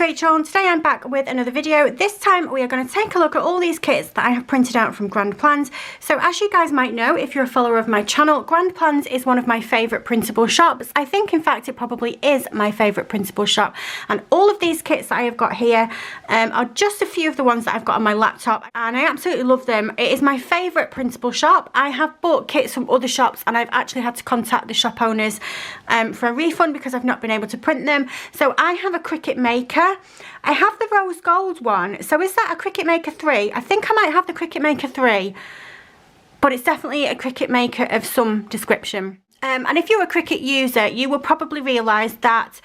Rachel, and today I'm back with another video. This time we are going to take a look at all these kits that I have printed out from Grand Plans. So as you guys might know, if you're a follower of my channel, Grand Plans is one of my favourite printable shops. I think in fact it probably is my favourite printable shop, and all of these kits that I have got here are just a few of the ones that I've got on my laptop, and I absolutely love them. It is my favourite printable shop. I have bought kits from other shops and I've actually had to contact the shop owners for a refund because I've not been able to print them. So I have a Cricut Maker. I have the rose gold one. So is that a Cricut Maker 3? I think I might have the Cricut Maker 3, but it's definitely a Cricut Maker of some description. And if you're a Cricut user, you will probably realise that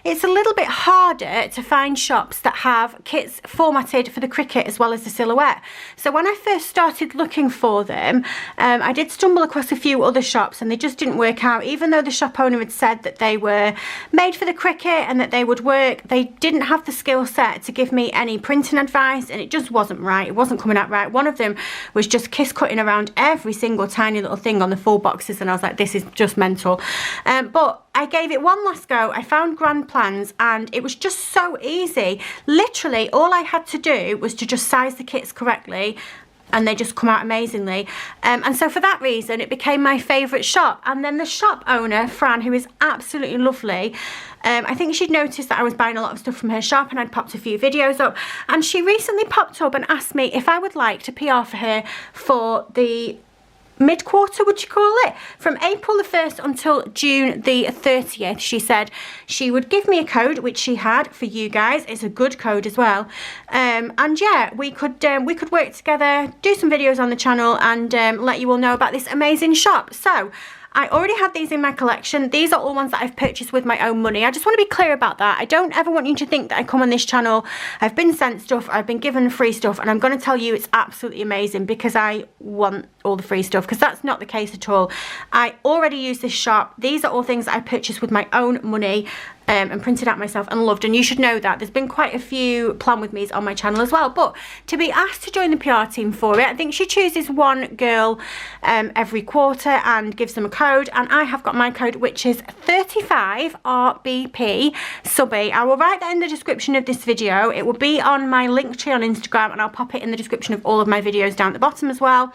it's a little bit harder to find shops that have kits formatted for the Cricut as well as the Silhouette. So when I first started looking for them, I did stumble across a few other shops and they just didn't work out. Even though the shop owner had said that they were made for the Cricut and that they would work, they didn't have the skill set to give me any printing advice, and it just wasn't right. It wasn't coming out right. One of them was just kiss cutting around every single tiny little thing on the full boxes, and I was like, this is just mental. But I gave it one last go. I found Grand Plans and it was just so easy. Literally all I had to do was to just size the kits correctly and they just come out amazingly. And so for that reason it became my favourite shop. And then the shop owner, Fran, who is absolutely lovely, I think she'd noticed that I was buying a lot of stuff from her shop and I'd popped a few videos up, and she recently popped up and asked me if I would like to PR for her for the mid-quarter, would you call it, from April the 1st until June the 30th. She said she would give me a code, which she had for you guys. It's a good code as well, and yeah, we could work together, do some videos on the channel, and let you all know about this amazing shop. So I already had these in my collection. These are all ones that I've purchased with my own money. I just want to be clear about that. I don't ever want you to think that I come on this channel, I've been sent stuff, I've been given free stuff, and I'm going to tell you it's absolutely amazing because I want all the free stuff, because that's not the case at all. I already use this shop. These are all things that I purchased with my own money and printed out myself and loved, and you should know that. There's been quite a few plan with me's on my channel as well, but to be asked to join the PR team for it, I think she chooses one girl every quarter and gives them a code, and I have got my code, which is 35RBP subby. I will write that in the description of this video. It will be on my link tree on Instagram, and I'll pop it in the description of all of my videos down at the bottom as well.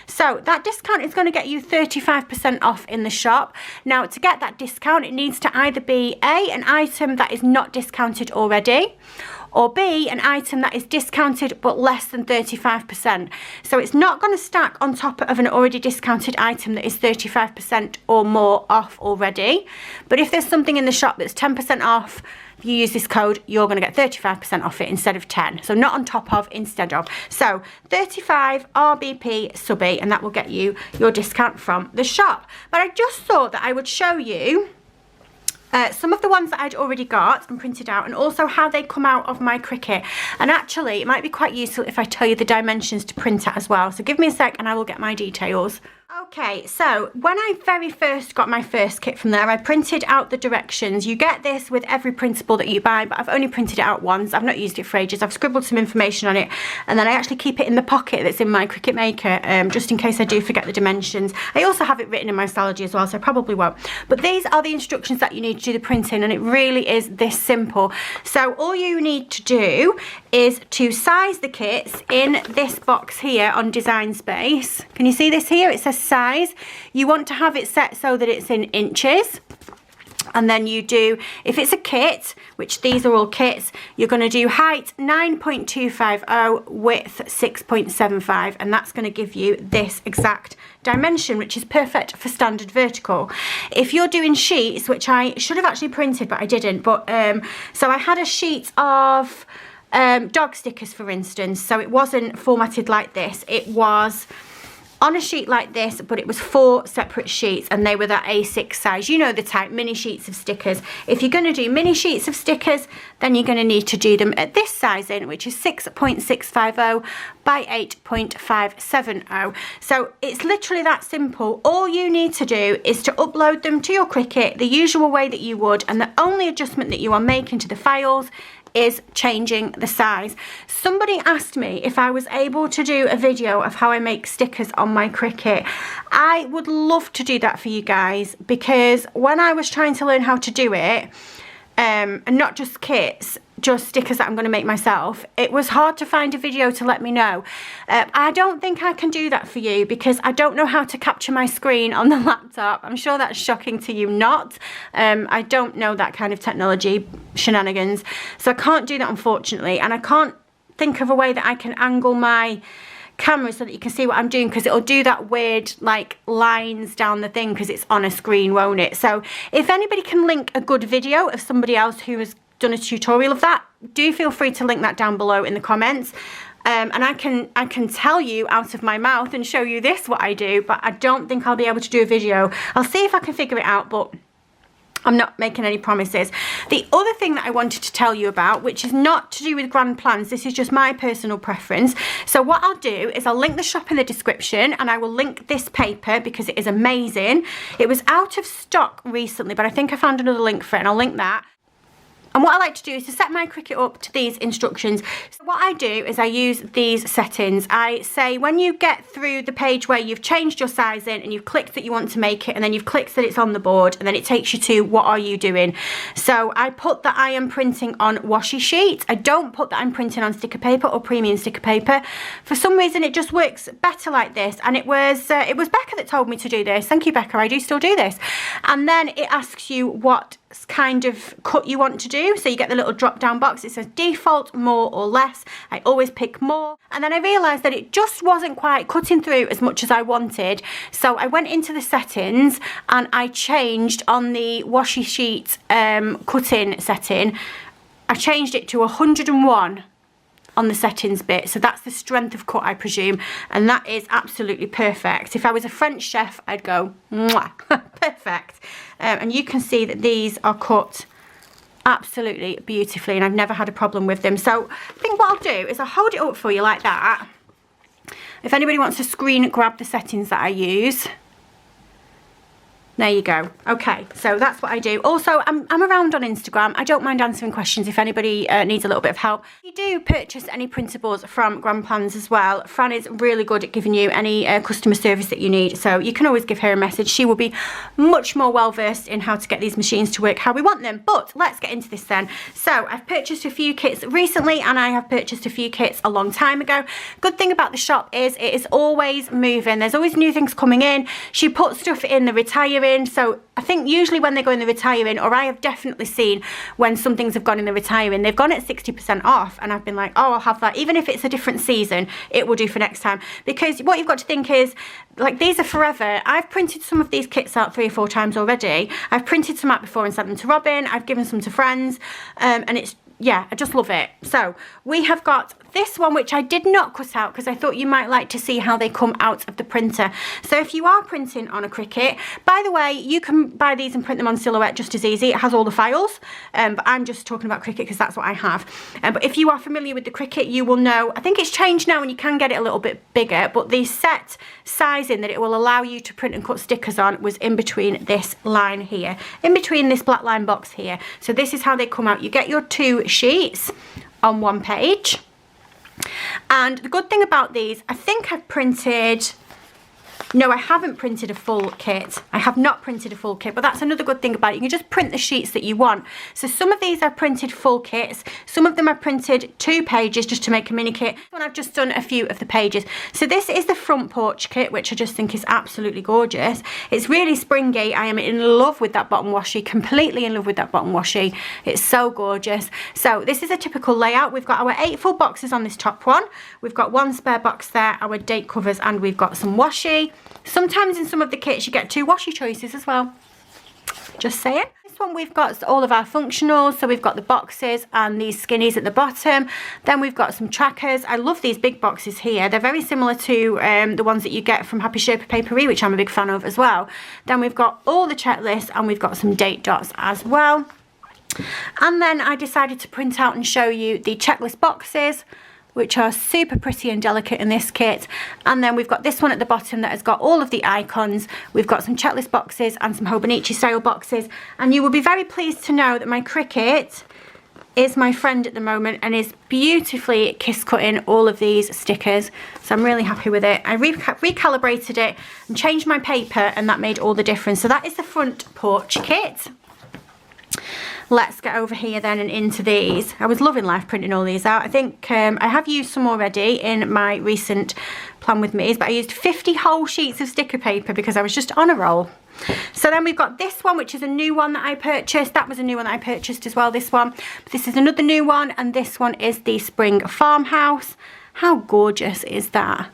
So that discount is going to get you 35% off in the shop. Now, to get that discount, it needs to either be A, an item that is not discounted already, or B, an item that is discounted but less than 35%. So it's not going to stack on top of an already discounted item that is 35% or more off already. But if there's something in the shop that's 10% off, if you use this code, you're going to get 35% off it instead of 10. So not on top of, instead of. So 35 RBP subby, and that will get you your discount from the shop. But I just thought that I would show you some of the ones that I'd already got and printed out, and also how they come out of my Cricut. And actually it might be quite useful if I tell you the dimensions to print at as well. So give me a sec and I will get my details. Okay, so when I very first got my first kit from there, I printed out the directions. You get this with every printable that you buy, but I've only printed it out once. I've not used it for ages. I've scribbled some information on it, and then I actually keep it in the pocket that's in my Cricut Maker, just in case I do forget the dimensions. I also have it written in my Stalogy as well, so I probably won't. But these are the instructions that you need to do the printing, and it really is this simple. So all you need to do is to size the kits in this box here on Design Space. Can you see this here? It says size. You want to have it set so that it's in inches, and then you do, if it's a kit, which these are all kits, you're going to do height 9.250, width 6.75, and that's going to give you this exact dimension, which is perfect for standard vertical. If you're doing sheets, which I should have actually printed but I didn't, but so I had a sheet of dog stickers, for instance, so it wasn't formatted like this. It was on a sheet like this, but it was 4 separate sheets, and they were that A6 size. You know the type, mini sheets of stickers. If you're going to do mini sheets of stickers, then you're going to need to do them at this sizing, which is 6.650 by 8.570. So it's literally that simple. All you need to do is to upload them to your Cricut the usual way that you would, and the only adjustment that you are making to the files is changing the size. Somebody asked me if I was able to do a video of how I make stickers on my Cricut. I would love to do that for you guys, because when I was trying to learn how to do it, and not just kits, just stickers that I'm going to make myself, it was hard to find a video to let me know. I don't think I can do that for you because I don't know how to capture my screen on the laptop. I'm sure that's shocking to you not. I don't know that kind of technology shenanigans, so I can't do that unfortunately, and I can't think of a way that I can angle my camera so that you can see what I'm doing, because it'll do that weird like lines down the thing because it's on a screen, won't it? So if anybody can link a good video of somebody else who has done a tutorial of that, do feel free to link that down below in the comments. And I can tell you out of my mouth and show you this what I do, but I don't think I'll be able to do a video. I'll see if I can figure it out, but I'm not making any promises. The other thing that I wanted to tell you about, which is not to do with grand plans, this is just my personal preference. So what I'll do is I'll link the shop in the description, and I will link this paper because it is amazing. It was out of stock recently, but I think I found another link for it, and I'll link that. And what I like to do is to set my Cricut up to these instructions. So what I do is I use these settings. I say when you get through the page where you've changed your sizing and you've clicked that you want to make it, and then you've clicked that it's on the board, and then it takes you to what are you doing. So I put that I am printing on washi sheet. I don't put that I'm printing on sticker paper or premium sticker paper. For some reason it just works better like this, and it was Becca that told me to do this. Thank you, Becca, I do still do this. And then it asks you what kind of cut you want to do, so you get the little drop down box. It says default, more or less. I always pick more, and then I realized that it just wasn't quite cutting through as much as I wanted, so I went into the settings and I changed on the washi sheet cutting setting. I changed it to 101 on the settings bit, so that's the strength of cut, I presume, and that is absolutely perfect. If I was a French chef, I'd go mwah, perfect. And you can see that these are cut absolutely beautifully, and I've never had a problem with them. So I think what I'll do is I'll hold it up for you like that. If anybody wants to screen grab the settings that I use, there you go. Okay, so that's what I do. Also, I'm around on Instagram. I don't mind answering questions if anybody needs a little bit of help. If you do purchase any printables from Grand Plans as well, Fran is really good at giving you any customer service that you need, so you can always give her a message. She will be much more well versed in how to get these machines to work how we want them. But let's get into this then. So I've purchased a few kits recently, and I have purchased a few kits a long time ago. Good thing about the shop is it is always moving. There's always new things coming in. She puts stuff in the retire in, so I think usually when they go in the retire in, or I have definitely seen when some things have gone in the retire in, they've gone at 60% off, and I've been like, oh, I'll have that. Even if it's a different season, it will do for next time, because what you've got to think is, like, these are forever. I've printed some of these kits out 3 or 4 times already. I've printed some out before and sent them to Robin. I've given some to friends, and it's, yeah, I just love it. So we have got this one, which I did not cut out because I thought you might like to see how they come out of the printer. So if you are printing on a Cricut, by the way, you can buy these and print them on Silhouette just as easy. It has all the files, but I'm just talking about Cricut because that's what I have. But if you are familiar with the Cricut, you will know, I think it's changed now and you can get it a little bit bigger, but the set sizing that it will allow you to print and cut stickers on was in between this line here, in between this black line box here. So this is how they come out. You get your 2 sheets on one page. And the good thing about these, I think I've printed, no, I haven't printed a full kit. I have not printed a full kit, but that's another good thing about it. You can just print the sheets that you want. So some of these I've printed full kits. Some of them I've printed 2 pages just to make a mini kit. And I've just done a few of the pages. So this is the front porch kit, which I just think is absolutely gorgeous. It's really springy. I am in love with that bottom washi, completely in love with that bottom washi. It's so gorgeous. So this is a typical layout. We've got our 8 full boxes on this top one. We've got 1 spare box there, our date covers, and we've got some washi. Sometimes in some of the kits you get 2 washi choices as well. Just say it. This one we've got all of our functionals, so we've got the boxes and these skinnies at the bottom. Then we've got some trackers. I love these big boxes here. They're very similar to the ones that you get from Happy Sherpa Papery, which I'm a big fan of as well. Then we've got all the checklists, and we've got some date dots as well. And then I decided to print out and show you the checklist boxes, which are super pretty and delicate in this kit. And then we've got this one at the bottom that has got all of the icons. We've got some checklist boxes and some Hobonichi style boxes. And you will be very pleased to know that my Cricut is my friend at the moment and is beautifully kiss cutting all of these stickers. So I'm really happy with it. I recalibrated it and changed my paper, and that made all the difference. So that is the front porch kit. let's get over here then and into these. I was loving live printing all these out. I think I have used some already in my recent plan with me's, but I used 50 whole sheets of sticker paper because I was just on a roll. So then we've got this one, which is a new one that I purchased. That was a new one that I purchased as well, this one. But this is another new one, and this one is the Spring Farmhouse. How gorgeous is that?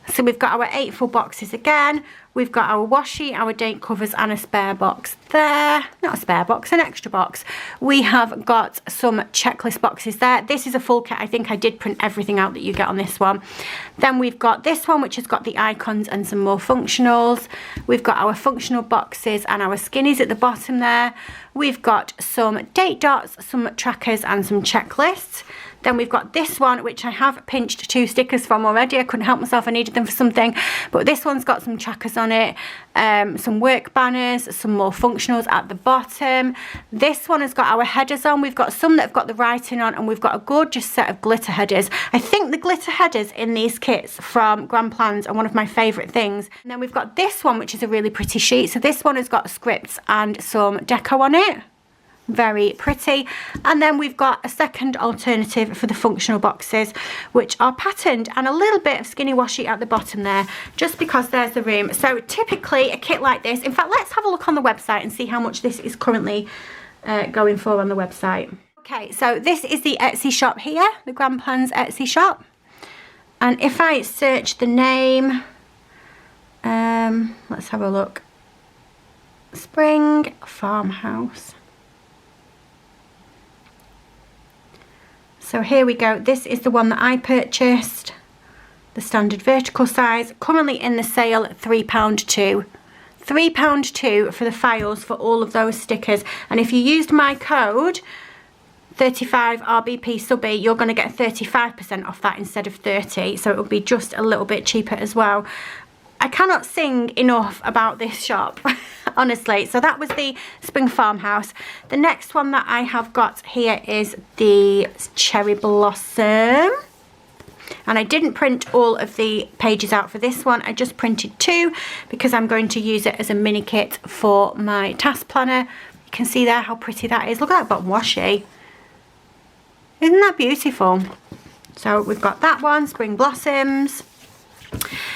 So we've got our 8 full boxes again. We've got our washi, our date covers, and a spare box there. Not a spare box, an extra box. We have got some checklist boxes there. This is a full kit. I think I did print everything out that you get on this one. Then we've got this one, which has got the icons and some more functionals. We've got our functional boxes and our skinnies at the bottom there. We've got some date dots, some trackers, and some checklists. Then we've got this one, which I have pinched 2 stickers from already. I couldn't help myself, I needed them for something. But this one's got some trackers on it, some work banners, some more functionals at the bottom. This one has got our headers on. We've got some that have got the writing on, and we've got a gorgeous set of glitter headers. I think the glitter headers in these kits from Grand Plans are one of my favourite things. And then we've got this one, which is a really pretty sheet. So this one has got scripts and some deco on it. Very pretty. And then we've got a second alternative for the functional boxes, which are patterned, and a little bit of skinny washi at the bottom there, just because there's the room. So typically a kit like this, in fact, let's have a look on the website and see how much this is currently going for on the website. Okay, so this is the Etsy shop here, the Grand Plans Etsy shop. And if I search the name, let's have a look. Spring Farmhouse. So here we go. This is the one that I purchased, the standard vertical size, currently in the sale at £3.2. £3.2 for the files for all of those stickers. And if you used my code 35RBP subby, you're going to get 35% off that instead of 30, so it will be just a little bit cheaper as well. I cannot sing enough about this shop, honestly. So that was the Spring Farmhouse. The next one that I have got here is the Cherry Blossom. And I didn't print all of the pages out for this one. I just printed 2 because I'm going to use it as a mini kit for my task planner. You can see there how pretty that is. Look at that bottom washi. Isn't that beautiful? So we've got that one, Spring Blossoms.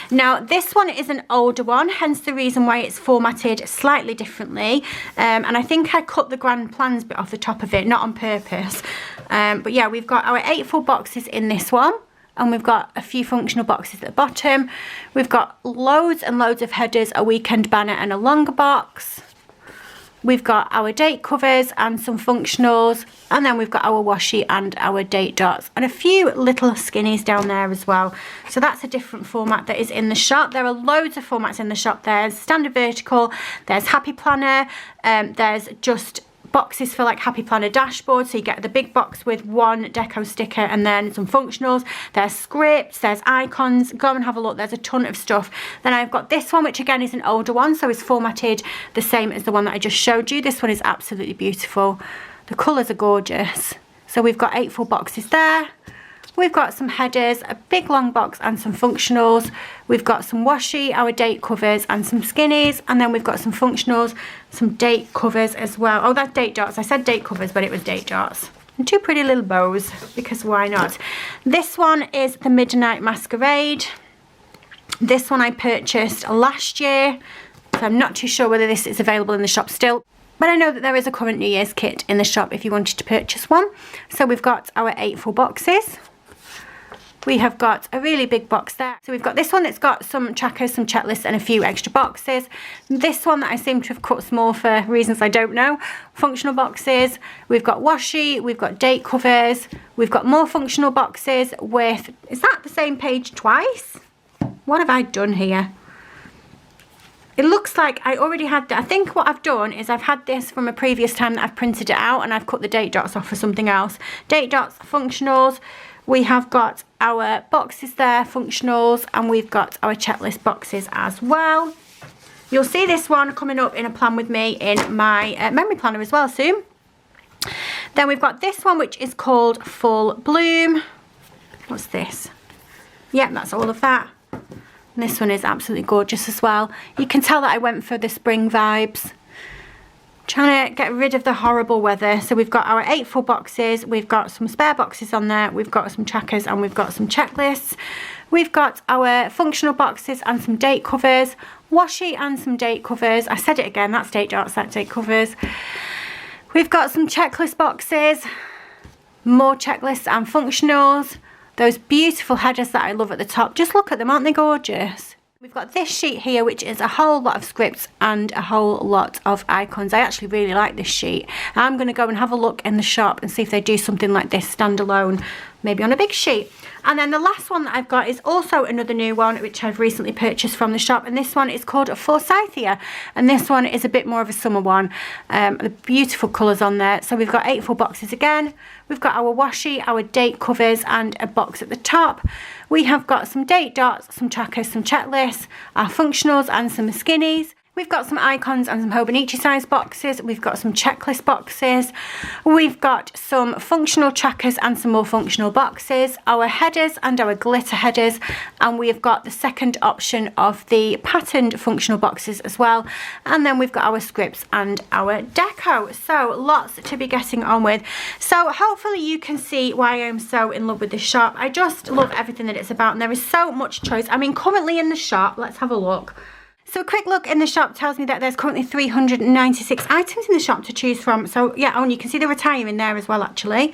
Now this one is an older one, hence the reason why it's formatted slightly differently, and I think I cut the Grand Plans bit off the top of it, not on purpose, but yeah, we've got our 8 full boxes in this one, and we've got a few functional boxes at the bottom. We've got loads and loads of headers, a weekend banner and a longer box. We've got our date covers and some functionals, and then we've got our washi and our date dots, and a few little skinnies down there as well. So that's a different format that is in the shop. There are loads of formats in the shop. There's standard vertical, there's Happy Planner, there's just boxes for like Happy Planner dashboard, so you get the big box with 1 deco sticker and then some functionals. There's scripts, there's icons. Go and have a look, there's a ton of stuff. Then I've got this one, which again is an older one, so it's formatted the same as the one that I just showed you. This one is absolutely beautiful. The colours are gorgeous. So we've got 8 full boxes there. We've got some headers, a big long box and some functionals. We've got some washi, our date covers and some skinnies, and then we've got some functionals, some date covers as well. Oh, that's date dots. I said date covers, but it was date dots. And 2 pretty little bows, because why not? This one is the Midnight Masquerade. This one I purchased last year, so I'm not too sure whether this is available in the shop still. But I know that there is a current New Year's kit in the shop if you wanted to purchase one. So we've got our 8 full boxes. We have got a really big box there. So we've got this one that's got some trackers, some checklists and a few extra boxes. This one that I seem to have cut small for reasons I don't know. Functional boxes. We've got washi, we've got date covers, we've got more functional boxes with, is that the same page twice? What have I done here? It looks like I already had that. I think what I've done is I've had this from a previous time that I've printed it out, and I've cut the date dots off for something else. Date dots, functionals. We have got our boxes there, functionals, and we've got our checklist boxes as well. You'll see this one coming up in a plan with me in my memory planner as well soon. Then we've got this one, which is called Full Bloom. What's this? Yep, that's all of that. And this one is absolutely gorgeous as well. You can tell that I went for the spring vibes. Trying to get rid of the horrible weather. So we've got our 8 full boxes, we've got some spare boxes on there, we've got some trackers, and we've got some checklists. We've got our functional boxes and some date covers, washi and some date covers. I said it again, that's date dots, that's date covers. We've got some checklist boxes, more checklists and functionals. Those beautiful headers that I love at the top. Just look at them, aren't they gorgeous? We've got this sheet here, which is a whole lot of scripts and a whole lot of icons. I actually really like this sheet. I'm going to go and have a look in the shop and see if they do something like this standalone, maybe on a big sheet. And then the last one that I've got is also another new one, which I've recently purchased from the shop. And this one is called a Forsythia. And this one is a bit more of a summer one. The beautiful colours on there. So we've got 8 full boxes again. We've got our washi, our date covers, and a box at the top. We have got some date dots, some trackers, some checklists, our functionals, and some skinnies. We've got some icons and some Hobonichi size boxes. We've got some checklist boxes. We've got some functional trackers and some more functional boxes. Our headers and our glitter headers. And we've got the second option of the patterned functional boxes as well. And then we've got our scripts and our deco. So lots to be getting on with. So hopefully you can see why I'm so in love with this shop. I just love everything that it's about. And there is so much choice. I mean, currently in the shop, let's have a look. So a quick look in the shop tells me that there's currently 396 items in the shop to choose from. So yeah, and you can see the retire in there as well actually.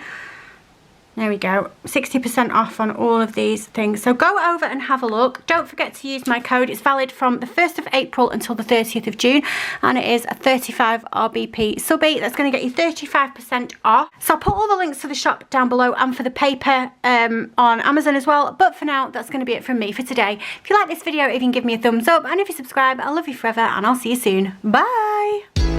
There we go, 60% off on all of these things. So go over and have a look. Don't forget to use my code. It's valid from the 1st of April until the 30th of June. And it is a 35 RBP subby. That's going to get you 35% off. So I'll put all the links to the shop down below and for the paper on Amazon as well. But for now, that's going to be it from me for today. If you like this video, if you can give me a thumbs up. And if you subscribe, I love you forever. And I'll see you soon. Bye.